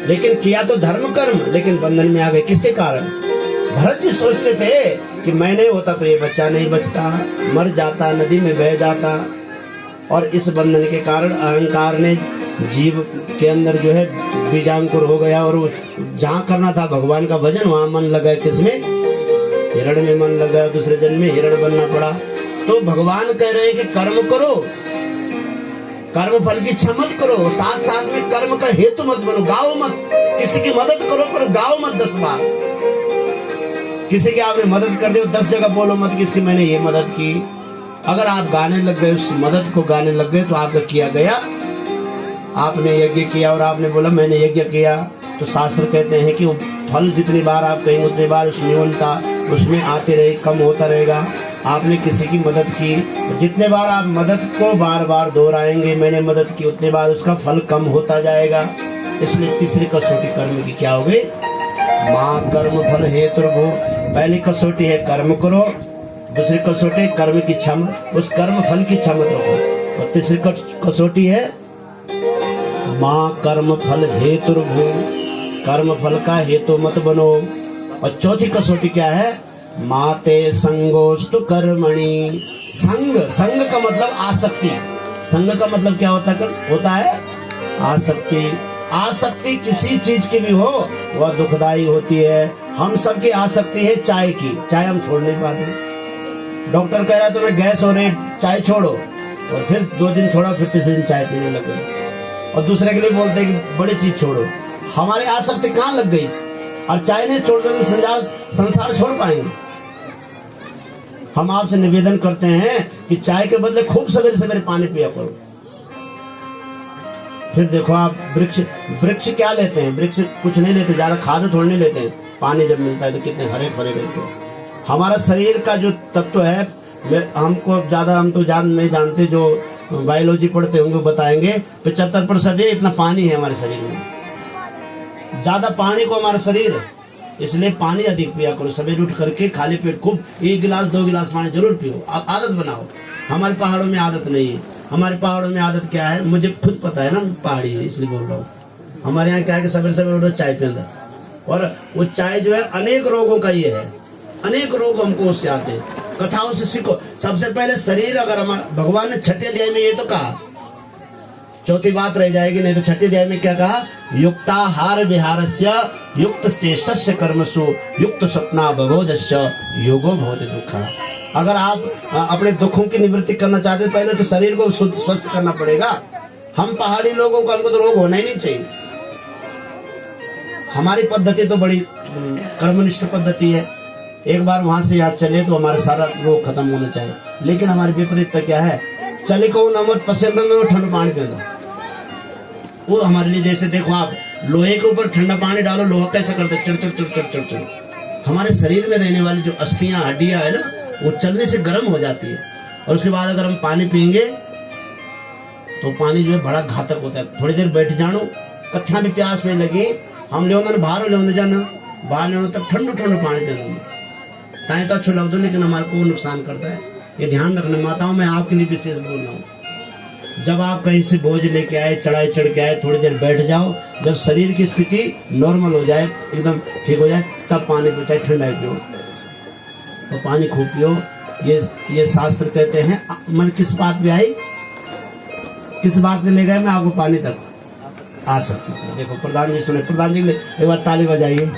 लेकिन किया तो धर्म कर्म, लेकिन बंधन में आ गए किसके कारण? भरत जी सोचते थे कि मैं नहीं होता तो ये बच्चा नहीं बचता, मर जाता, नदी में बह जाता। और इस बंधन के कारण अहंकार ने जीव के अंदर जो है बीजांकुर हो गया, और जहाँ करना था भगवान का भजन वहां मन लगा किसमें? हिरण में मन लगा, दूसरे जन्म में हिरण बनना पड़ा। तो भगवान कह रहे हैं कि कर्म करो, कर्म फल की इच्छा मत करो, साथ साथ में कर्म का हेतु मत बनो, गाओ मत, किसी की मदद करो पर गाओ मत 10 बार। किसी की आपने मदद कर दी 10 जगह बोलो मत कि इसकी मैंने ये मदद की। अगर आप गाने लग गए, उस मदद को गाने लग गए, तो आपका किया गया, आपने यज्ञ किया और आपने बोला मैंने यज्ञ किया, तो शास्त्र कहते हैं कि वो फल जितनी बार आप कहेंगे उतनी बार उस न्यूनता उसमें आते रहे, कम होता रहेगा। आपने किसी की मदद की, जितने बार आप मदद को बार बार दोहराएंगे, मैंने मदद की, उतने बार उसका फल कम होता जाएगा। इसलिए तीसरी कसौटी कर्म की क्या हो गई? माँ कर्म फल हेतुर्भु। पहली कसौटी है कर्म करो, दूसरी कसौटी कर्म की इच्छा मत, उस कर्म फल की इच्छा मत रखो, और तीसरी कसौटी है माँ कर्म फल हेतुर्भु, कर्म फल का हेतु मत बनो। और चौथी कसौटी क्या है? माते संगोस्तु कर्मणि। संग, संग का मतलब आसक्ति। संग का मतलब क्या होता है? आसक्ति। आसक्ति किसी चीज की भी हो वह दुखदाई होती है। हम सबकी आसक्ति है चाय की, चाय हम छोड़ नहीं पाते। डॉक्टर कह रहा है तुम्हें गैस हो रही, चाय छोड़ो, और फिर 2 दिन छोड़ा, फिर तीसरे दिन चाय पीने लग गए। और दूसरे के लिए बोलते हैं कि बड़ी चीज छोड़ो। हमारे आसक्ति कहाँ लग गई? और चाय नहीं छोड़कर संसार छोड़ पाएंगे? हम आपसे निवेदन करते हैं कि चाय के बदले खूब सवेरे सवेरे पानी पिया करो। फिर देखो आप वृक्ष क्या लेते हैं? वृक्ष कुछ नहीं लेते, ज्यादा खाद थोड़ी नहीं लेते हैं, पानी जब मिलता है तो कितने हरे भरे रहते हैं। हमारा शरीर का जो तत्व है, हमको ज्यादा हम तो नहीं जानते, जो बायोलॉजी पढ़ते होंगे बताएंगे 75% इतना पानी है हमारे शरीर में, ज्यादा पानी को हमारा शरीर। इसलिए पानी अधिक पिया करो, सवेरे उठ करके खाली पेट खूब 1 गिलास 2 गिलास पानी जरूर पियो। आप आदत बनाओ। हमारे पहाड़ों में आदत नहीं है। हमारे पहाड़ों में आदत क्या है मुझे खुद पता है ना, पहाड़ी है इसलिए बोल रहा हूँ। हमारे यहाँ क्या है कि सवेरे सवेरे उठो चाय पियो, और वो चाय जो है अनेक रोगों का ये है, अनेक रोग हमको उससे आते हैं। कथाओं से सीखो। सबसे पहले शरीर, अगर हमारा भगवान ने 6ठे अध्याय में ये तो कहा, चौथी बात रह जाएगी नहीं तो 6ठे अध्याय में क्या कहा? युक्ताहार विहारस्य युक्त चेष्टस्य कर्मसु युक्त स्वप्ना बबोधस्य योगो भवति दुःखः। अगर आप अपने दुखों की निवृत्ति करना चाहते हैं, पहले तो शरीर को स्वस्थ करना पड़ेगा। हम पहाड़ी लोगों को, हमको तो रोग होना ही नहीं चाहिए। हमारी पद्धति तो बड़ी कर्मनिष्ठ पद्धति है, एक बार वहां से याद चले तो हमारा सारा रोग खत्म होना चाहिए। लेकिन हमारी विपरीतता क्या है? चले को नमक पसंद ठंडा पानी पी दो, वो हमारे लिए जैसे देखो आप लोहे के ऊपर ठंडा पानी डालो, लोहा कैसा करता है? चढ़ चढ़ चढ़। हमारे शरीर में रहने वाली जो अस्थियां हड्डियां है ना, वो चलने से गर्म हो जाती है। और उसके बाद अगर हम पानी पियेंगे तो पानी जो है बड़ा घातक होता है। थोड़ी देर बैठ जानो, कथा भी प्यास में लगी, हम ले बाहर ले जाना, बाहर ले तब ठंडो पानी पीना ताए तो अच्छो लग दो, लेकिन हमारे को नुकसान करता है। ये ध्यान रखना माताओं, मैं आपके लिए विशेष बोल रहा हूँ। जब आप कहीं से बोझ लेके आए, चढ़ाई चढ़ के आए, थोड़ी देर बैठ जाओ, जब शरीर की स्थिति नॉर्मल हो जाए, एकदम ठीक हो जाए, तब पानी पियो, चाहे ठंडा पियो, तो पानी खूब पियो। ये शास्त्र कहते हैं। मन किस बात पे आई, किस बात पे ले गए मैं आपको? पानी तक आ सकती। देखो प्रधान जी सुने, प्रधान जी एक बार ताली बजाइए।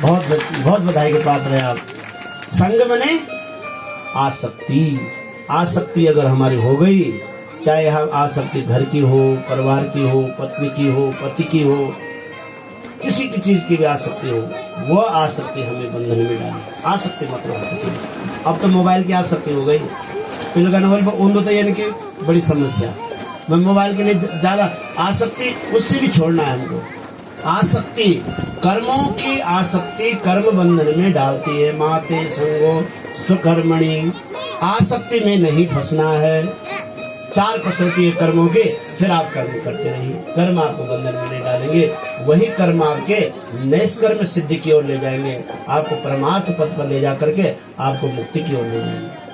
बहुत बहुत बधाई के पात्र है आप। संग मने आसक्ति। आसक्ति अगर हमारी हो गई, चाहे हम आसक्ति घर की हो, परिवार की हो, पत्नी की हो, पति की हो, किसी की चीज की भी आसक्ति हो, वो आसक्ति हमें बंधन में डाले। आसक्ति मत रहो किसी में। अब तो मोबाइल की आसक्ति हो गई, तो यानी कि बड़ी समस्या। मैं मोबाइल के लिए ज्यादा आसक्ति, उससे भी छोड़ना है हमको। आसक्ति, कर्मों की आसक्ति कर्म बंधन में डालती है। माते संगो स्वकर्मणि। आसक्ति में नहीं फंसना है। 4 कसौटी है कर्मों के, फिर आप कर्म करते रहिए। कर्म आपको बंधन में नहीं डालेंगे, वही कर्म आपके नैष्कर्म सिद्धि की ओर ले जाएंगे, आपको परमार्थ पद पर ले जा करके आपको मुक्ति की ओर ले जाएंगे।